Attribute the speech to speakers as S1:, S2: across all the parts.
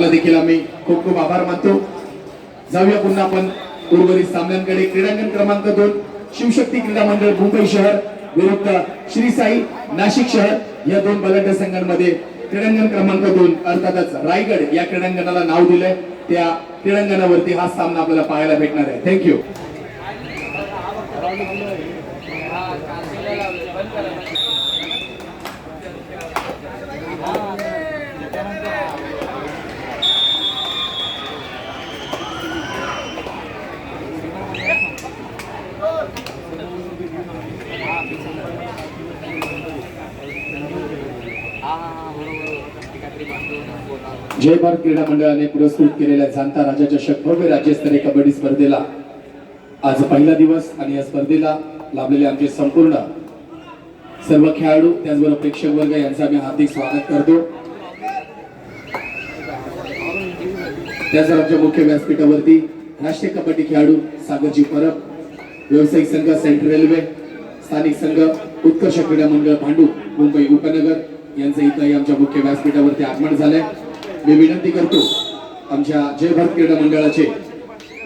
S1: आपला देखील आम्ही खूप खूप आभार मानतो। जाऊया पुन्हा आपण उर्वरित सामन्यांकडे। क्रीडांगण क्रमांक 2 शिवशक्ती क्रीडा मंडळ मुंबई शहर विरुद्ध श्री साई नाशिक शहर या दोन बलाढ्य संघांमध्ये क्रीडांगण क्रमांक 2 अर्थातच रायगड या क्रीडांगणाला नाव दिलंय त्या क्रीडांगणावरती हा सामना आपल्याला पाहायला भेटणार आहे। थँक्यू। जय भारत क्रीडा मंडळाने पुरस्कृत केलेल्या जाणता राजा चषक भव्य राज्यस्तरीय कबड्डी स्पर्धेला आज पहिला दिवस आणि या स्पर्धेला लाभलेले आमचे संपूर्ण सर्व खेळाडू त्याचबरोबर प्रेक्षक वर्ग यांचा मी हार्दिक स्वागत करतो। त्याचबरोबर आमच्या मुख्य व्यासपीठावरती राष्ट्रीय कबड्डी खेळाडू सागरजी परब, व्यावसायिक संघ सेंट्रल रेल्वे, स्थानिक संघ उत्कर्ष क्रीडा मंडळ भांडूप मुंबई उपनगर यांचं इथंही आमच्या मुख्य व्यासपीठावरती आगमन झालंय। मी विनंती करतो आमच्या जय भारत क्रीडा मंडळाचे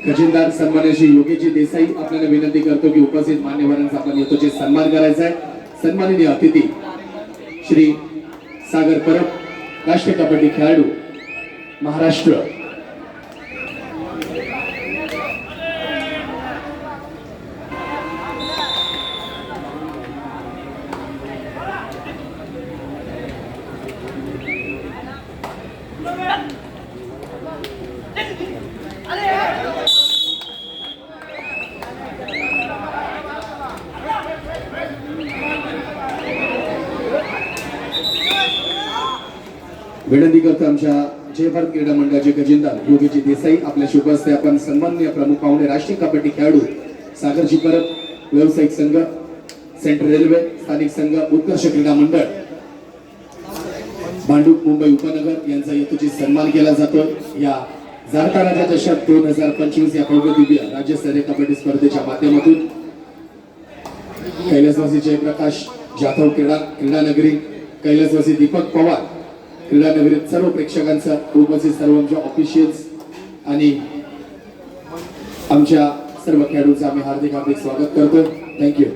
S1: खजिनदार सन्माननीय योगेशजी देसाई आपल्याला विनंती करतो की उपस्थित मान्यवरांचा आपण यथोचित सन्मान करायचा आहे। सन्माननीय अतिथी श्री सागर परब, राष्ट्रीय कबड्डी खेळाडू महाराष्ट्र। विनंती करतो आमच्या जय भारत क्रीडा मंडळाचे खजिनदार योगेशजी देसाई आपल्या शुभ हस्ते आपण सन्माननीय प्रमुख पाहुणे राष्ट्रीय कबड्डी खेळाडू सागरजी परब, व्यावसायिक संघ सेंट्रल रेल्वे, स्थानिक संघ उत्कर्ष क्रीडा मंडळ भांडूप मुंबई उपनगर यांचा यथोचित सन्मान केला जातो। या जाणता राजा चषक 2025 या भव्य दिव्य राज्यस्तरीय कबड्डी स्पर्धेच्या माध्यमातून कैलासवासी जयप्रकाश जाधव क्रीडानगरी, कैलासवासी दीपक पवार क्रीडानगरीत सर्व प्रेक्षकांचा, उपस्थित सर्व आमच्या ऑफिशियल्स आणि आमच्या सर्व खेळाडूंचं आम्ही हार्दिक स्वागत करतो। थँक्यू।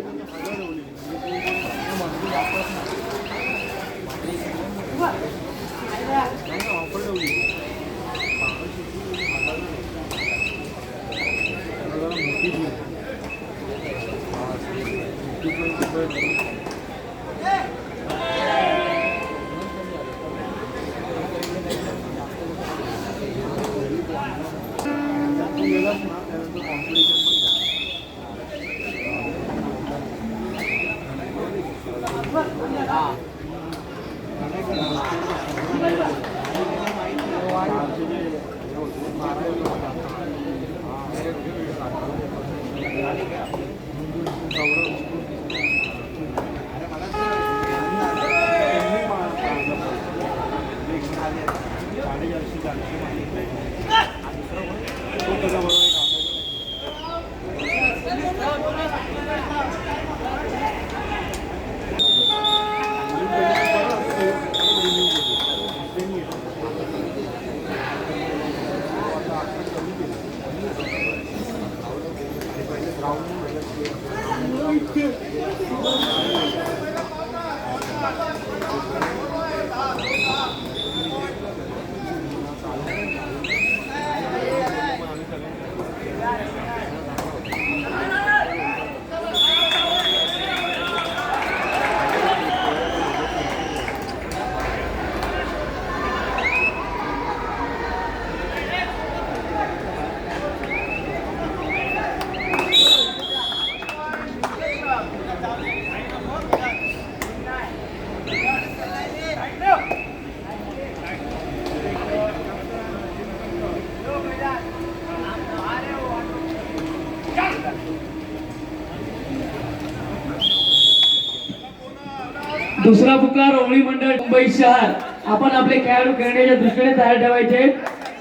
S2: दुसरा पुकार ओवळी मंडळ मुंबई शहर। आपण आपले खेळाडू खेळण्याच्या दृष्टीने तयार ठेवायचे।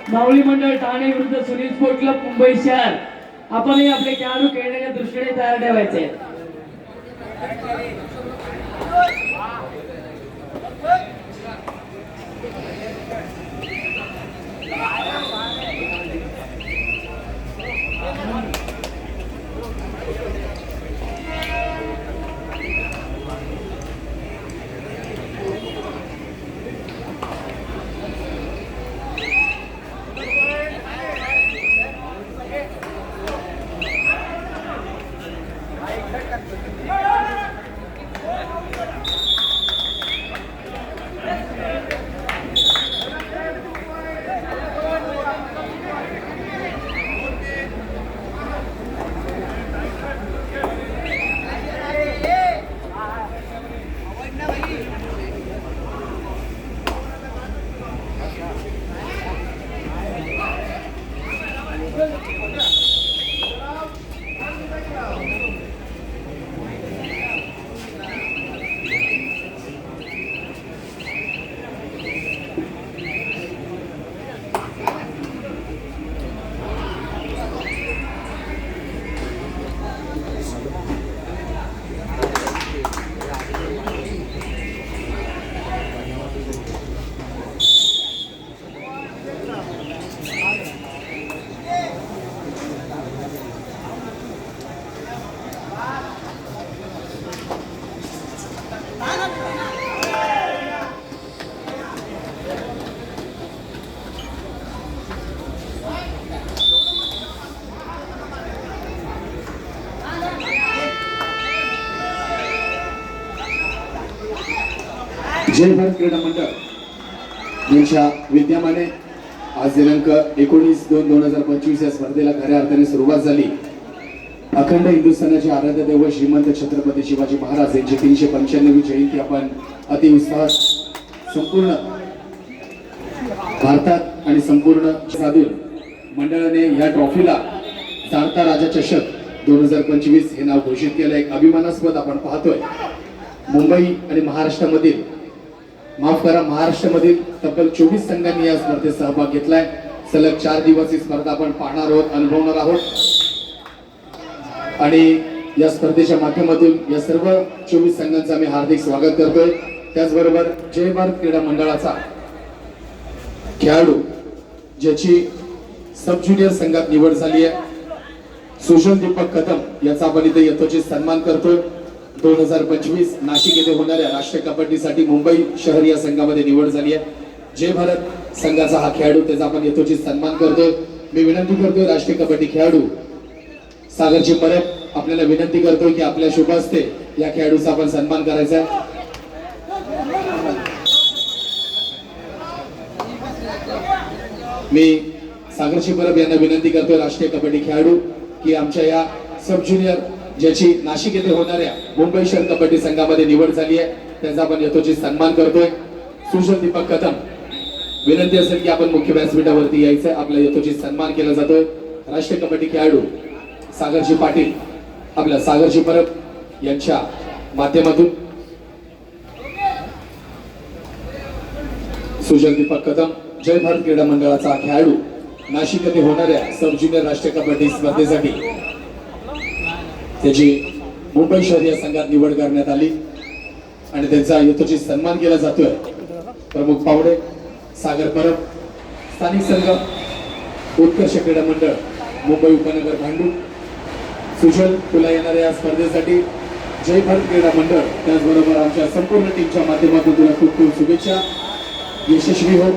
S2: मावळी मंडळ ठाणे विरुद्ध सुनील स्पोर्ट क्लब मुंबई शहर। आपणही आपले खेळाडू खेळण्याच्या दृष्टीने तयार ठेवायचे।
S1: जय भारत क्रीडा मंडळ यांच्या विद्यमाने आज दिनांक 19/2/2025 या स्पर्धेला खऱ्या अर्थाने सुरुवात झाली. अखंड हिंदुस्थानाचे आराध्य दैव श्रीमंत छत्रपती शिवाजी महाराज यांची 395वी जयंती आपण अतिउत्साहात संपूर्ण भारतात आणि संपूर्ण साधून मंडळाने या ट्रॉफीला जाणता राजा चषक 2025 हे नाव घोषित केलं. एक अभिमानास्पद आपण पाहतोय. मुंबई आणि महाराष्ट्रामधील महाराष्ट्रामधील तब्बल 24 संघांनी या स्पर्धेत सहभाग घेतलाय. सलग 4 दिवस ही स्पर्धा आपण पाहणार आहोत, अनुभवणार आहोत आणि या स्पर्धेच्या माध्यमातून या सर्व 24 संघांचं मी हार्दिक स्वागत करतोय. त्याचबरोबर जय भारत क्रीडा मंडळाचा खेळाडू ज्याची सब ज्युनियर संघात निवड झाली आहे, सुजल दीपक कदम याचा आपण इथे यथोचित सन्मान करतोय. 2025 नाशिक येथे होणाऱ्या राष्ट्रीय कबड्डीसाठी मुंबई शहर या संघामध्ये निवड झाली आहे. जय भारत संघाचा हा खेळाडू, त्याचा आपण यथोचित सन्मान करतोय. मी विनंती करतोय राष्ट्रीय कबड्डी खेळाडू सागरजी परब आपल्याला विनंती करतोय की आपल्या शुभ हस्ते या खेळाडूचा आपण सन्मान करायचा आहे. मी सागरजी परब यांना विनंती करतोय राष्ट्रीय कबड्डी खेळाडू की आमच्या या सब ज्युनियर ज्याची नाशिक येथे होणाऱ्या मुंबई शहर कबड्डी संघामध्ये निवड झाली आहे त्याचा आपण यथोचित सन्मान करतोय. सुजल दीपक कदम विनंती असेल की आपण मुख्य व्यासपीठावरती यायचं, आपला यथोचित सन्मान केला जातोय. राष्ट्रीय कबड्डी खेळाडू सागरजी पाटील आपल्या सागरजी परब यांच्या माध्यमातून सुजल दीपक कदम जय भारत क्रीडा मंडळाचा खेळाडू नाशिक येथे होणाऱ्या सब ज्युनियर राष्ट्रीय कबड्डी स्पर्धेसाठी त्याची मुंबई शहर या संघात निवड करण्यात आली आणि त्यांचा यथोचित सन्मान केला जातोय. प्रमुख पाहुणे सागर परब, स्थानिक संघ उत्कर्ष क्रीडा मंडळ मुंबई उपनगर भांडूप. सुजल तुला येणाऱ्या या स्पर्धेसाठी जय भारत क्रीडा मंडळ त्याचबरोबर आमच्या संपूर्ण टीमच्या माध्यमातून तुला खूप खूप शुभेच्छा. यशस्वी हो.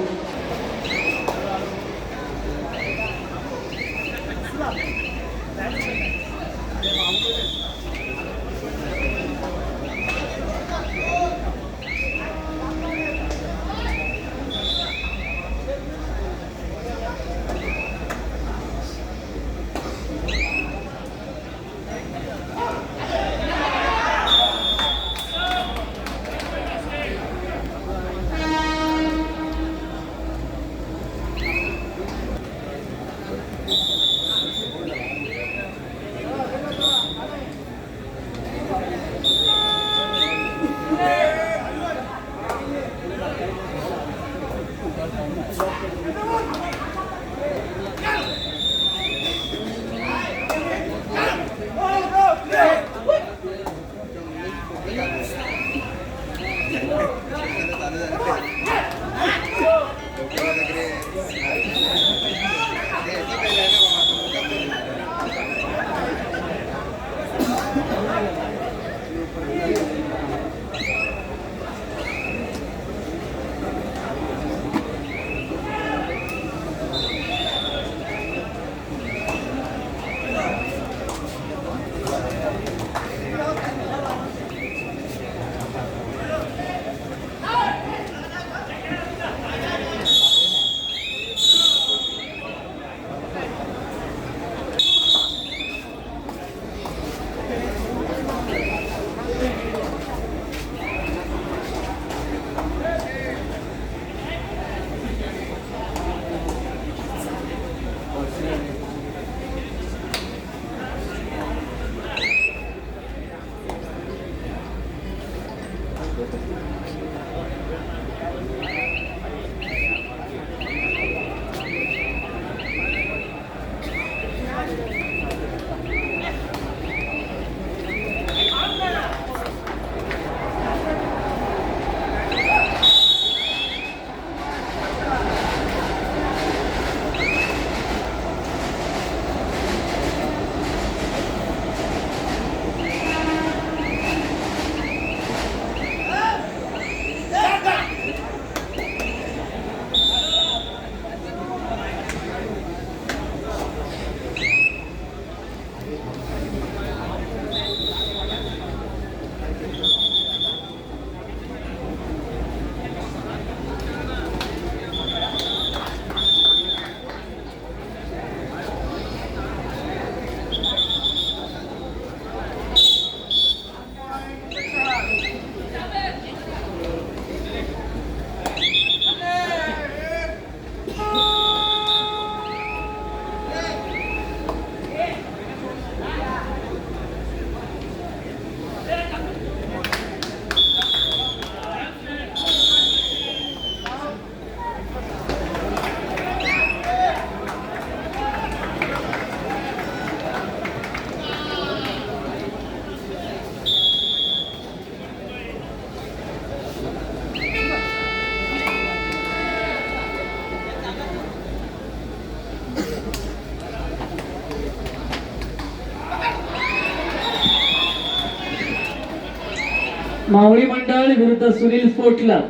S2: मावळी मंडळ विरुद्ध सुनील स्पोर्ट क्लब.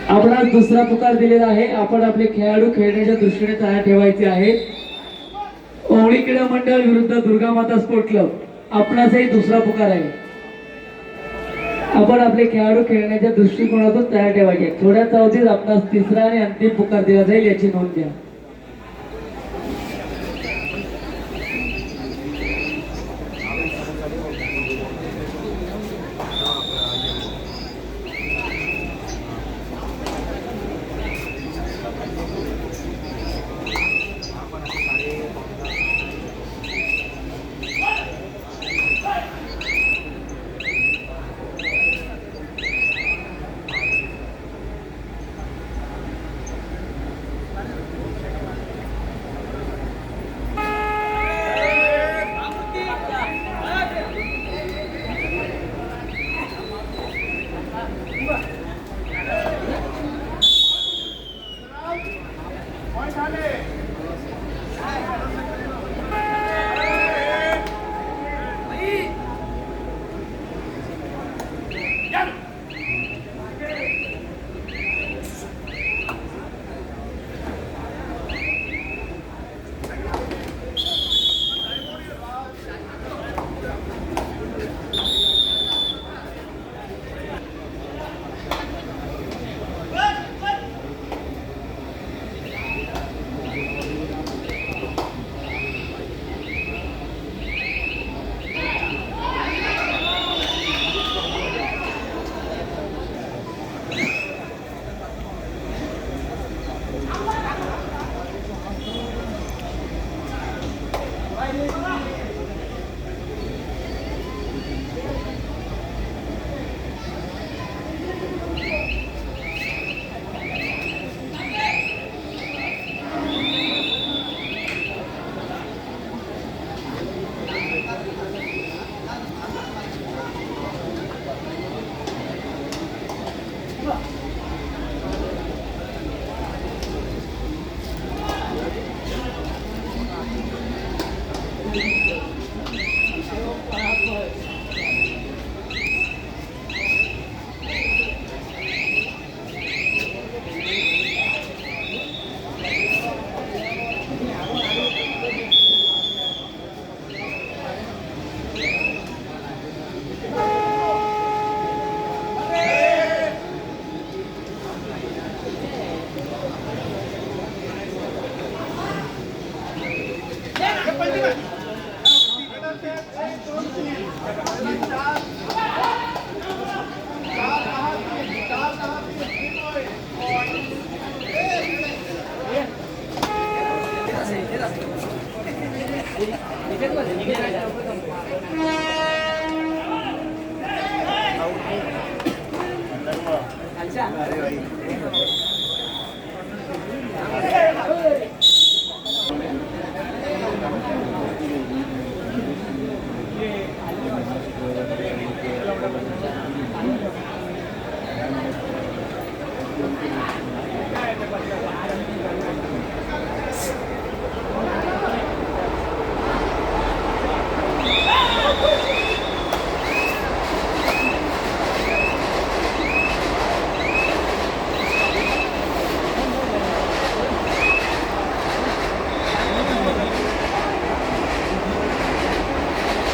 S2: आपणास दुसरा पुकार दिलेला आहे. आपण आपले खेळाडू खेळण्याच्या दृष्टीने तयार ठेवायचे आहेत. ओवळी क्रीडा मंडळ विरुद्ध दुर्गा माता स्पोर्ट क्लब. आपणासही दुसरा पुकार आहे. आपण आपले खेळाडू खेळण्याच्या दृष्टिकोनातून तयार ठेवायचे. थोड्या अवधीत आपणास तिसरा आणि अंतिम पुकार दिला जाईल, याची नोंद घ्या.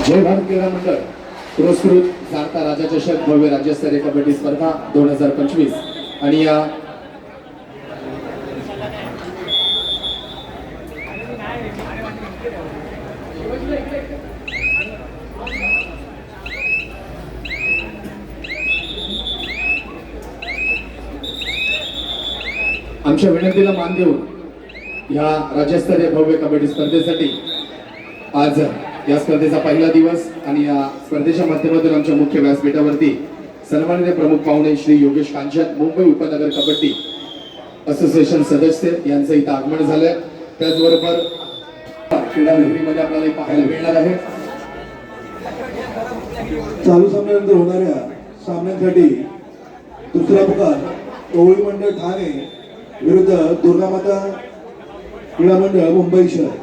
S1: जय भारत क्रीडा मंडळ पुरस्कृत जाणता राजा चषक भव्य राज्यस्तरीय कबड्डी स्पर्धा 2025 आणि या आमच्या विनंतीला मान देऊन या राज्यस्तरीय भव्य कबड्डी स्पर्धेसाठी आज या स्पर्धेचा पहिला दिवस आणि या स्पर्धेच्या माध्यमातून आमच्या मुख्य व्यासपीठावरती सन्माननीय प्रमुख पाहुणे श्री योगेश कांचन मुंबई उपनगर कबड्डी असोसिएशन सदस्य यांचं इथं आगमन झालंय. त्याचबरोबर क्रीडा नगरीमध्ये आपल्याला पाहायला मिळणार आहे.
S3: चालू सामन्यानंतर होणाऱ्या सामन्यांसाठी दुसरा पुकार ओवळी मंडळ ठाणे विरुद्ध दुर्गा माता क्रीडा मंडळ मुंबई शहर,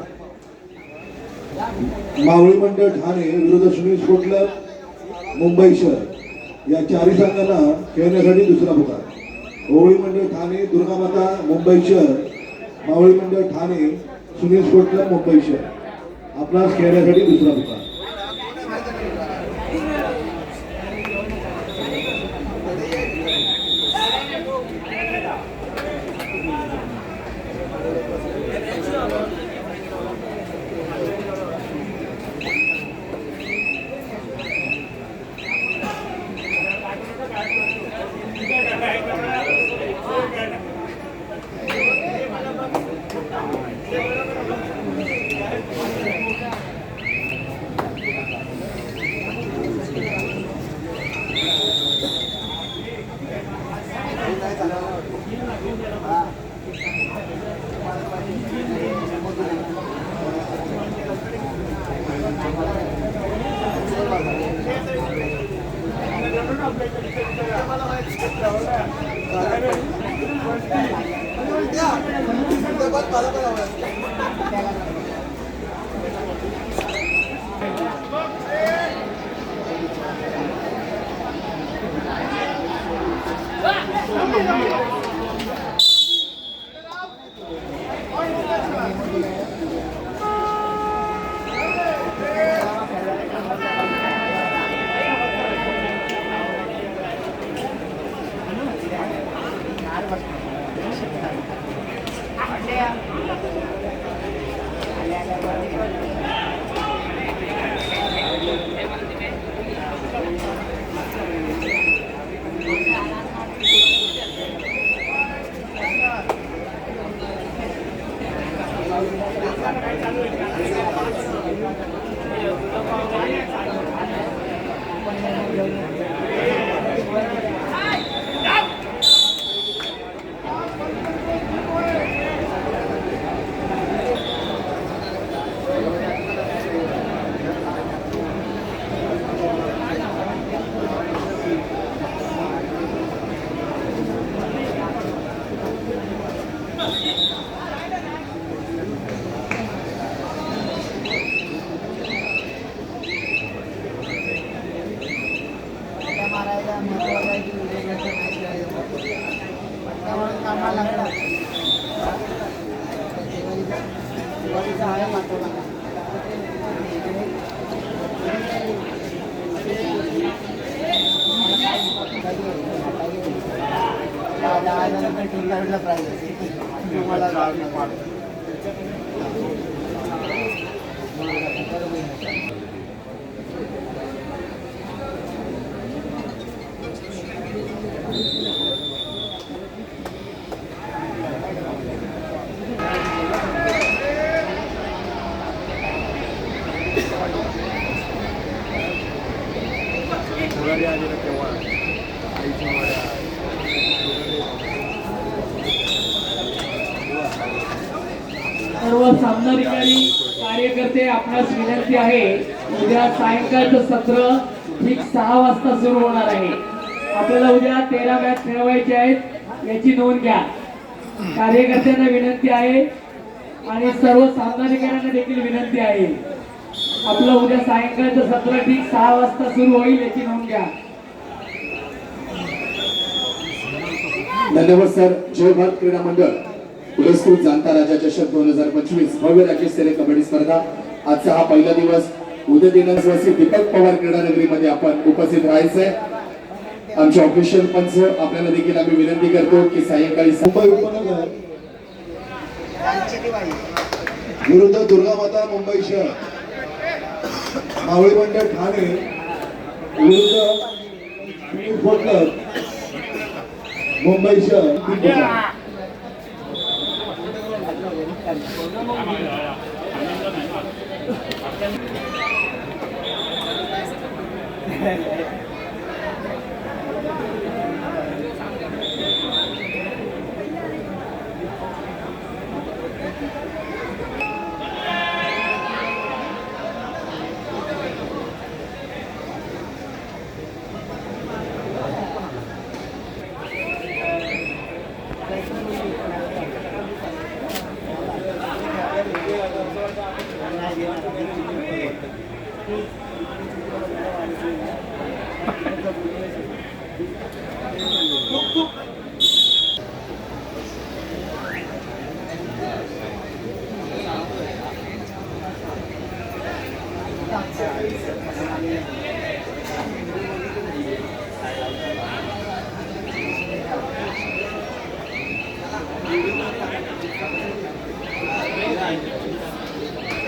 S3: मावळी मंडळ ठाणे विरुद्ध सुनील स्पोर्ट क्लब मुंबई शहर या चारही संघांना खेळण्यासाठी दुसरा पुकार। ओवळी मंडळ ठाणे दुर्गामाता मुंबई शहर, मावळी मंडळ ठाणे सुनील स्पोर्ट क्लब मुंबई शहर आपणास खेळण्यासाठी दुसरा पुकार।
S2: सर्व सामनाधिकारी कार्यकर्ते आपणास विनंती आहे, उद्या सायंकाळचं सत्र ठीक 6 वाजता सुरू होणार आहे। आपल्याला उद्या 13 मॅच खेळवायचे आहेत याची नोंद घ्या। कार्यकर्त्यांना विनंती आहे आणि सर्व सामनाधिकाऱ्यांना देखील विनंती आहे, आपलं उद्या सायंकाळचं सत्र ठीक 6 वाजता सुरू होईल याची नोंद घ्या।
S1: धन्यवाद सर। जय भारत क्रीडा मंडळ पुरस्कृत जाणता राजा चषक 2025 भव्य राज्यस्तरीय कबड्डी स्पर्धा आजचा हा पहिला दिवस। उद्या दिनांकवासी दीपक पवार क्रीडा नगरीमध्ये आपण उपस्थित राहायचंय। आमचे ऑफिशियल पंच आपल्याला देखील आम्ही विनंती करतो की सायंकाळी
S3: मुंबई उपनगर विरुद्ध दुर्गामाता मुंबई शहर, मावळी मंडळ ठाणे विरुद्ध सुनील स्पोर्ट क्लब मुंबई शहर 3 पुकार।